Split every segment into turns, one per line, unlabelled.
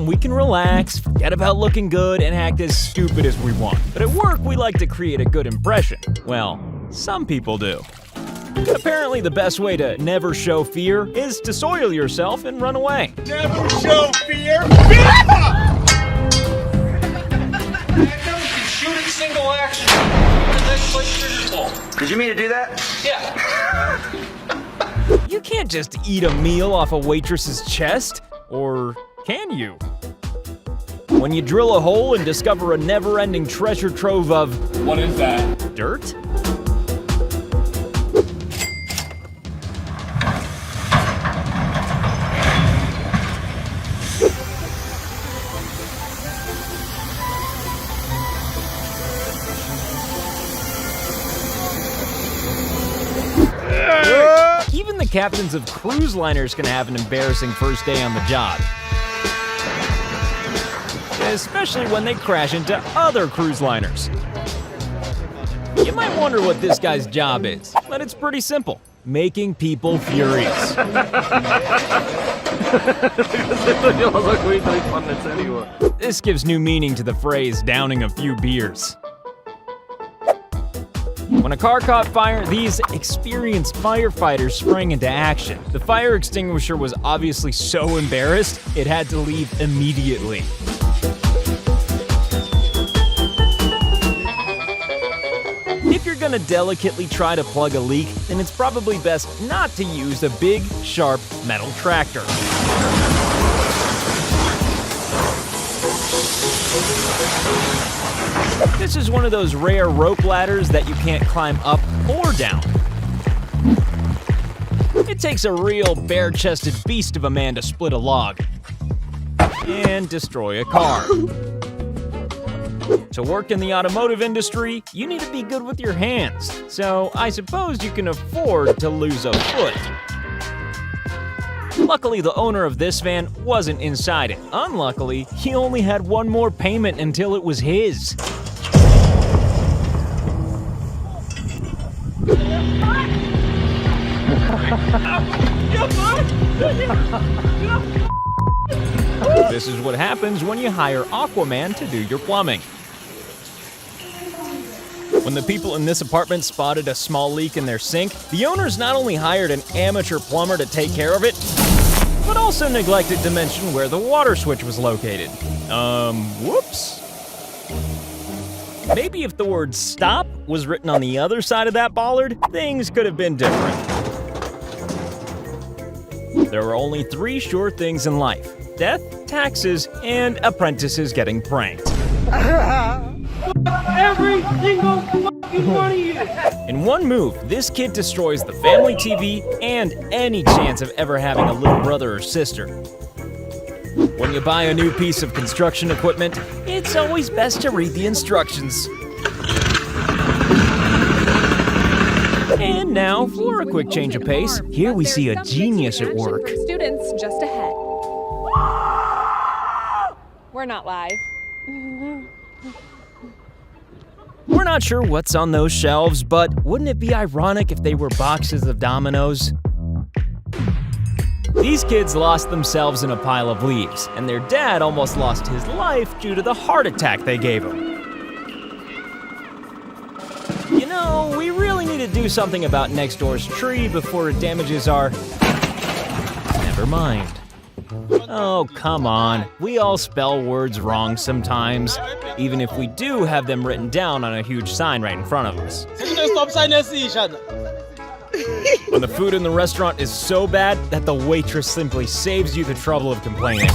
we can relax, forget about looking good, and act as stupid as we want. But at work, we like to create a good impression. Well, some people do. Apparently, the best way to never show fear is to soil yourself and run away.
Never show fear.
Shooting single action. Next place trigger pull.
Did you mean to do that?
Yeah.
You can't just eat a meal off a waitress's chest, or can you? When you drill a hole and discover a never-ending treasure trove of...
What is that?
Dirt? Even the captains of cruise liners can have an embarrassing first day on the job. Especially when they crash into other cruise liners. You might wonder what this guy's job is, but it's pretty simple. Making people furious. This gives new meaning to the phrase, downing a few beers. When a car caught fire, these experienced firefighters sprang into action. The fire extinguisher was obviously so embarrassed, it had to leave immediately. If you're gonna delicately try to plug a leak, then it's probably best not to use a big, sharp metal tractor. This is one of those rare rope ladders that you can't climb up or down. It takes a real bare-chested beast of a man to split a log and destroy a car. To work in the automotive industry, you need to be good with your hands, so I suppose you can afford to lose a foot. Luckily, the owner of this van wasn't inside it. Unluckily, he only had one more payment until it was his. This is what happens when you hire Aquaman to do your plumbing. When the people in this apartment spotted a small leak in their sink, the owners not only hired an amateur plumber to take care of it, but also neglected to mention where the water switch was located. Whoops. Maybe if the word stop was written on the other side of that bollard, things could have been different. There are only 3 sure things in life: death, taxes, and apprentices getting pranked.
Every single fucking one of you.
In one move, this kid destroys the family TV and any chance of ever having a little brother or sister. When you buy a new piece of construction equipment, it's always best to read the instructions. And now, for a quick change of pace, here we see a genius at work.
Students just ahead. We're not live.
We're not sure what's on those shelves, but wouldn't it be ironic if they were boxes of dominoes? These kids lost themselves in a pile of leaves, and their dad almost lost his life due to the heart attack they gave him. You know, we really need to do something about next door's tree before it damages our... Never mind. Oh, come on. We all spell words wrong sometimes, even if we do have them written down on a huge sign right in front of us. When the food in the restaurant is so bad that the waitress simply saves you the trouble of complaining.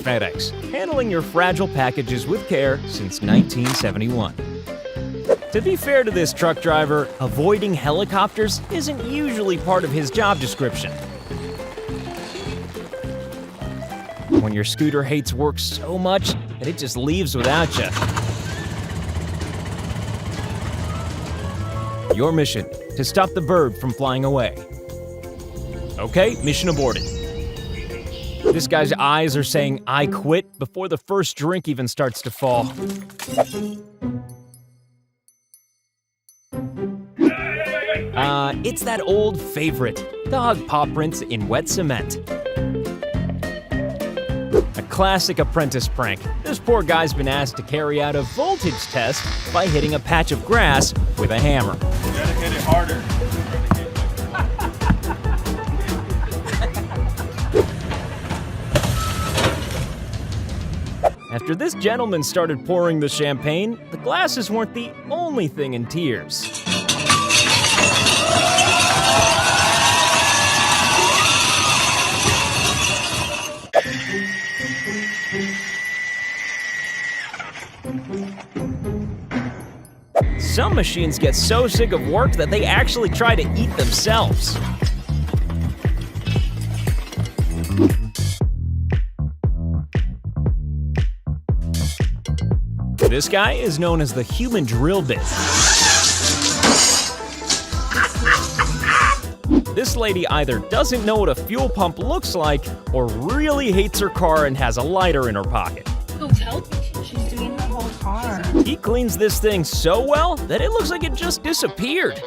FedEx, handling your fragile packages with care since 1971. To be fair to this truck driver, avoiding helicopters isn't usually part of his job description. When your scooter hates work so much that it just leaves without you. Your mission, to stop the bird from flying away. Okay, mission aborted. This guy's eyes are saying, "I quit," before the first drink even starts to fall. It's that old favorite, dog paw prints in wet cement. classic apprentice prank. This poor guy's been asked to carry out a voltage test by hitting a patch of grass with a hammer.
You gotta hit it harder.
After this gentleman started pouring the champagne, the glasses weren't the only thing in tears. Some machines get so sick of work that they actually try to eat themselves. This guy is known as the human drill bit. This lady either doesn't know what a fuel pump looks like or really hates her car and has a lighter in her pocket.
Who's helping? She's doing the whole car.
He cleans this thing so well that it looks like it just disappeared.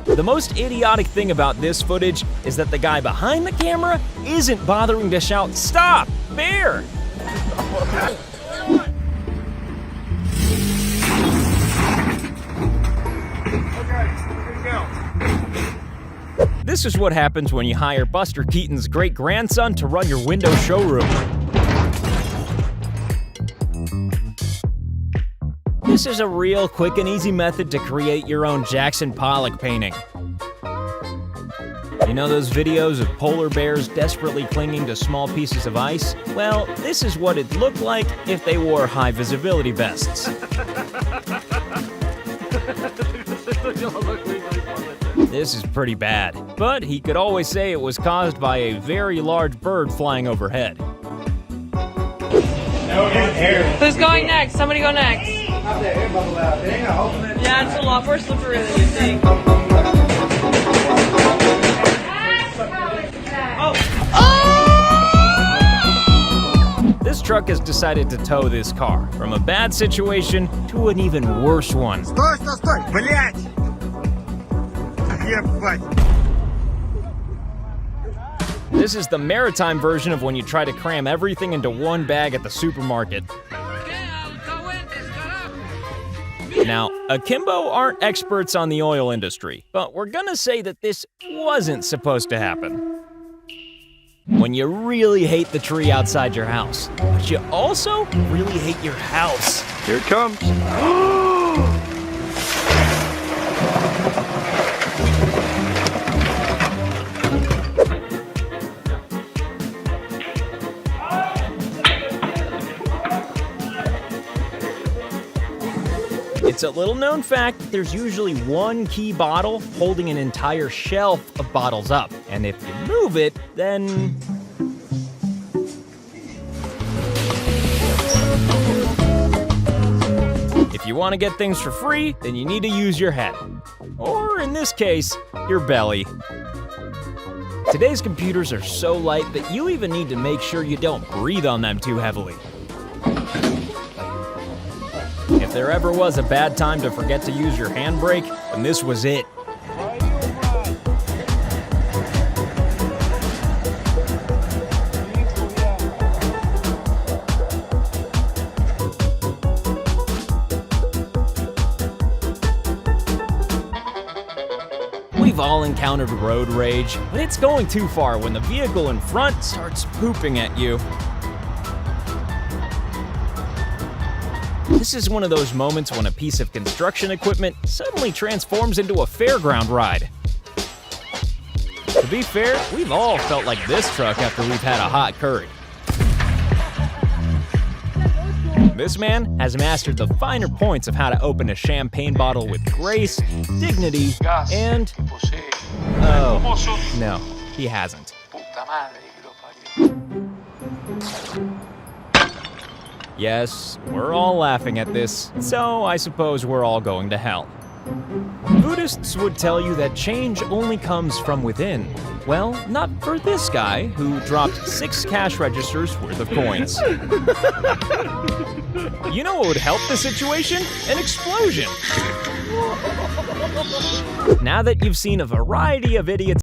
The most idiotic thing about this footage is that the guy behind the camera isn't bothering to shout, "Stop! Bear!" This is what happens when you hire Buster Keaton's great-grandson to run your window showroom. This is a real quick and easy method to create your own Jackson Pollock painting. You know those videos of polar bears desperately clinging to small pieces of ice? Well, this is what it'd look like if they wore high-visibility vests. This is pretty bad, but he could always say it was caused by a very large bird flying overhead.
Who's going next? Somebody go next. Yeah, it's a lot more slippery than you think.
This truck has decided to tow this car from a bad situation to an even worse one.
Стой, стой, стой! Блять! Ебать!
This is the maritime version of when you try to cram everything into one bag at the supermarket. Now, Akimbo aren't experts on the oil industry, but we're gonna say that this wasn't supposed to happen. When you really hate the tree outside your house, but you also really hate your house.
Here it comes.
It's a little known fact that there's usually one key bottle holding an entire shelf of bottles up. And if you move it, then... If you want to get things for free, then you need to use your head. Or in this case, your belly. Today's computers are so light that you even need to make sure you don't breathe on them too heavily. If there ever was a bad time to forget to use your handbrake, then this was it. We've all encountered road rage, but it's going too far when the vehicle in front starts pooping at you. This is one of those moments when a piece of construction equipment suddenly transforms into a fairground ride. To be fair, we've all felt like this truck after we've had a hot curry. This man has mastered the finer points of how to open a champagne bottle with grace, dignity, and... Oh, no, he hasn't. Yes, we're all laughing at this, so I suppose we're all going to hell. Buddhists would tell you that change only comes from within. Well, not for this guy, who dropped 6 cash registers worth of coins. You know what would help the situation? An explosion! Now that you've seen a variety of idiots